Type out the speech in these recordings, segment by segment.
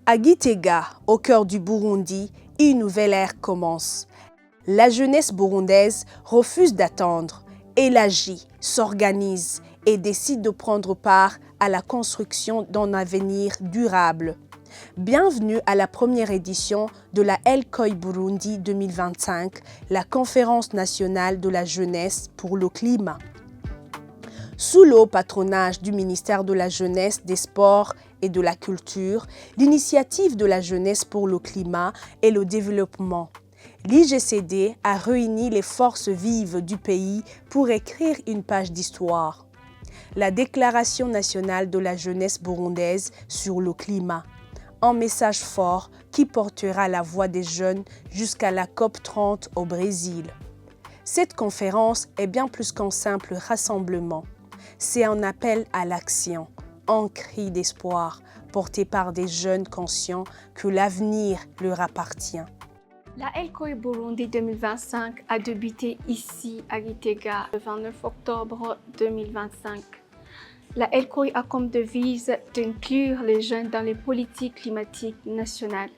À Gitega, au cœur du Burundi, une nouvelle ère commence. La jeunesse burundaise refuse d'attendre. Elle agit, s'organise et décide de prendre part à la construction d'un avenir durable. Bienvenue à la première édition de la El-Koi Burundi 2025, la conférence nationale de la jeunesse pour le climat. Sous le haut patronage du ministère de la Jeunesse, des Sports et de la Culture, l'initiative de la jeunesse pour le climat et le développement, l'IGCD a réuni les forces vives du pays pour écrire une page d'histoire. La Déclaration nationale de la jeunesse burundaise sur le climat, un message fort qui portera la voix des jeunes jusqu'à la COP30 au Brésil. Cette conférence est bien plus qu'un simple rassemblement. C'est un appel à l'action, un cri d'espoir porté par des jeunes conscients que l'avenir leur appartient. La El-Koi Burundi 2025 a débuté ici à Gitega le 29 octobre 2025. La El-Koi a comme devise d'inclure les jeunes dans les politiques climatiques nationales,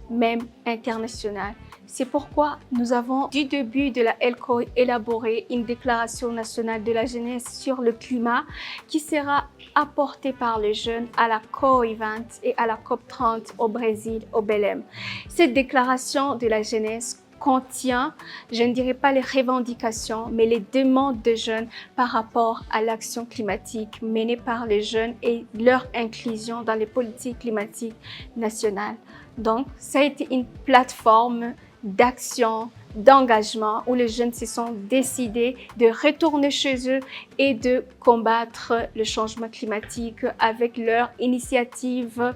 même internationales. C'est pourquoi nous avons, du début de la El-Koi, élaboré une déclaration nationale de la jeunesse sur le climat qui sera apportée par les jeunes à la COP20 et à la COP30 au Brésil, au Belém. Cette déclaration de la jeunesse contient, je ne dirais pas les revendications, mais les demandes des jeunes par rapport à l'action climatique menée par les jeunes et leur inclusion dans les politiques climatiques nationales. Donc, ça a été une plateforme d'action, d'engagement où les jeunes se sont décidés de retourner chez eux et de combattre le changement climatique avec leurs initiatives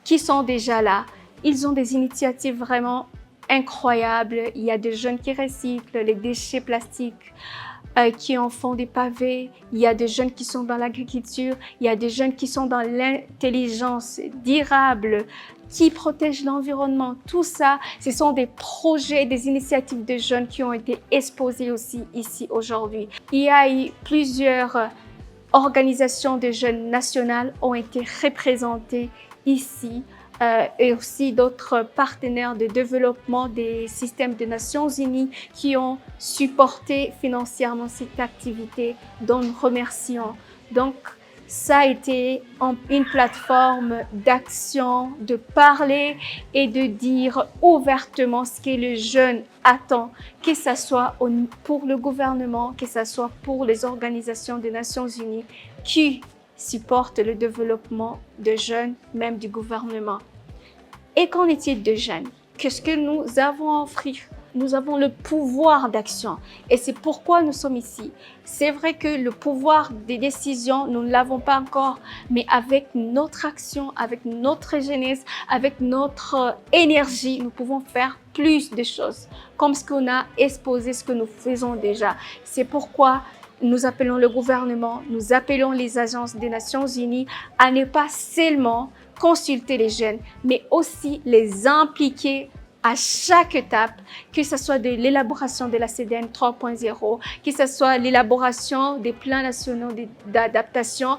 qui sont déjà là. Ils ont des initiatives vraiment incroyables. Il y a des jeunes qui recyclent les déchets plastiques, qui en font des pavés. Il y a des jeunes qui sont dans l'agriculture. Il y a des jeunes qui sont dans l'intelligence durable, qui protègent l'environnement. Tout ça, ce sont des projets, des initiatives de jeunes qui ont été exposées aussi ici aujourd'hui. Il y a eu plusieurs organisations de jeunes nationales ont été représentées ici. Et aussi d'autres partenaires de développement des systèmes des Nations Unies qui ont supporté financièrement cette activité, dont nous remercions. Donc, ça a été une plateforme d'action, de parler et de dire ouvertement ce que les jeunes attendent, que ce soit pour le gouvernement, que ce soit pour les organisations des Nations Unies qui supportent le développement des jeunes, même du gouvernement. Et qu'en est-il des jeunes? Qu'est-ce que nous avons à offrir? Nous avons le pouvoir d'action et c'est pourquoi nous sommes ici. C'est vrai que le pouvoir des décisions, nous ne l'avons pas encore, mais avec notre action, avec notre jeunesse, avec notre énergie, nous pouvons faire plus de choses, comme ce qu'on a exposé, ce que nous faisons déjà. C'est pourquoi nous appelons le gouvernement, nous appelons les agences des Nations Unies à ne pas seulement consulter les jeunes, mais aussi les impliquer à chaque étape, que ce soit de l'élaboration de la CDN 3.0, que ce soit l'élaboration des plans nationaux d'adaptation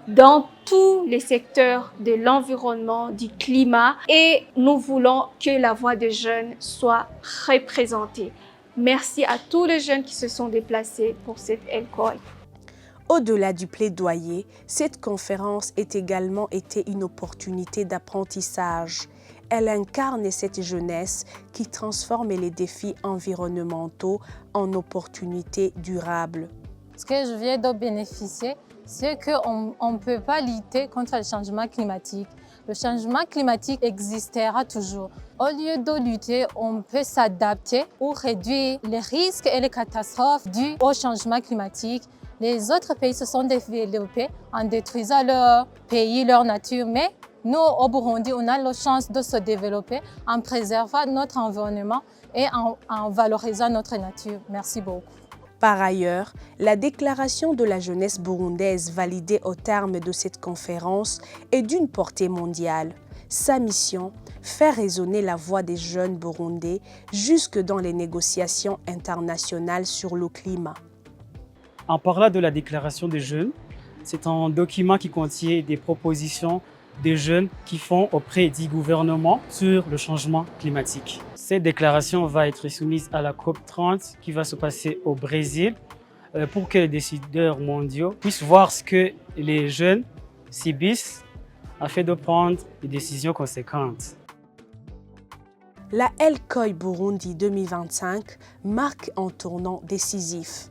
dans tous les secteurs de l'environnement, du climat, et nous voulons que la voix des jeunes soit représentée. Merci à tous les jeunes qui se sont déplacés pour cette El-Koi. Au-delà du plaidoyer, cette conférence a également été une opportunité d'apprentissage. Elle incarne cette jeunesse qui transforme les défis environnementaux en opportunités durables. Ce que je viens de bénéficier, c'est qu'on ne peut pas lutter contre le changement climatique. Le changement climatique existera toujours. Au lieu de lutter, on peut s'adapter pour réduire les risques et les catastrophes dues au changement climatique. Les autres pays se sont développés en détruisant leur pays, leur nature, mais nous, au Burundi, on a la chance de se développer en préservant notre environnement et en valorisant notre nature. Merci beaucoup. Par ailleurs, la déclaration de la jeunesse burundaise validée au terme de cette conférence est d'une portée mondiale. Sa mission, faire résonner la voix des jeunes burundais jusque dans les négociations internationales sur le climat. En parlant de la déclaration des jeunes, C'est un document qui contient des propositions des jeunes qui font auprès du gouvernement sur le changement climatique. Cette déclaration va être soumise à la COP30 qui va se passer au Brésil pour que les décideurs mondiaux puissent voir ce que les jeunes subissent afin de prendre des décisions conséquentes. La El Khoury Burundi 2025 marque un tournant décisif.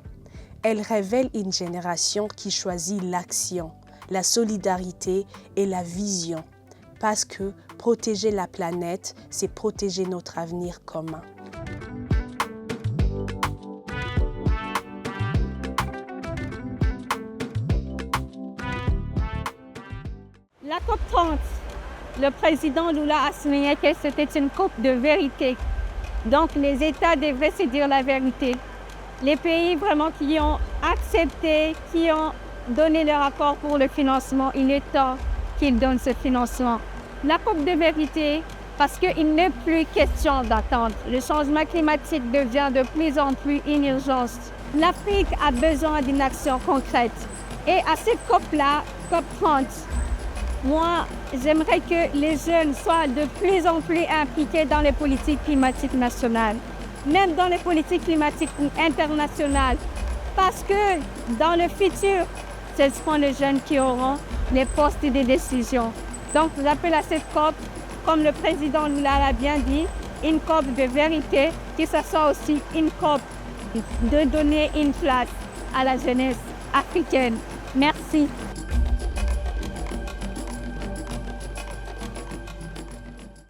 Elle révèle une génération qui choisit l'action, la solidarité et la vision, parce que protéger la planète, c'est protéger notre avenir commun. La COP30, le président Lula a souligné que c'était une COP de vérité. Donc les États devraient se dire la vérité. Les pays vraiment qui ont accepté, qui ont donné leur accord pour le financement, il est temps qu'ils donnent ce financement. La COP de vérité, parce qu'il n'est plus question d'attendre. Le changement climatique devient de plus en plus une urgence. L'Afrique a besoin d'une action concrète. Et à cette COP-là, COP30, moi, j'aimerais que les jeunes soient de plus en plus impliqués dans les politiques climatiques nationales, même dans les politiques climatiques internationales, parce que dans le futur, ce seront les jeunes qui auront les postes de décision. Donc, j'appelle à cette COP, comme le président Lula l'a bien dit, une COP de vérité, que ce soit aussi une COP de donner une place à la jeunesse africaine. Merci.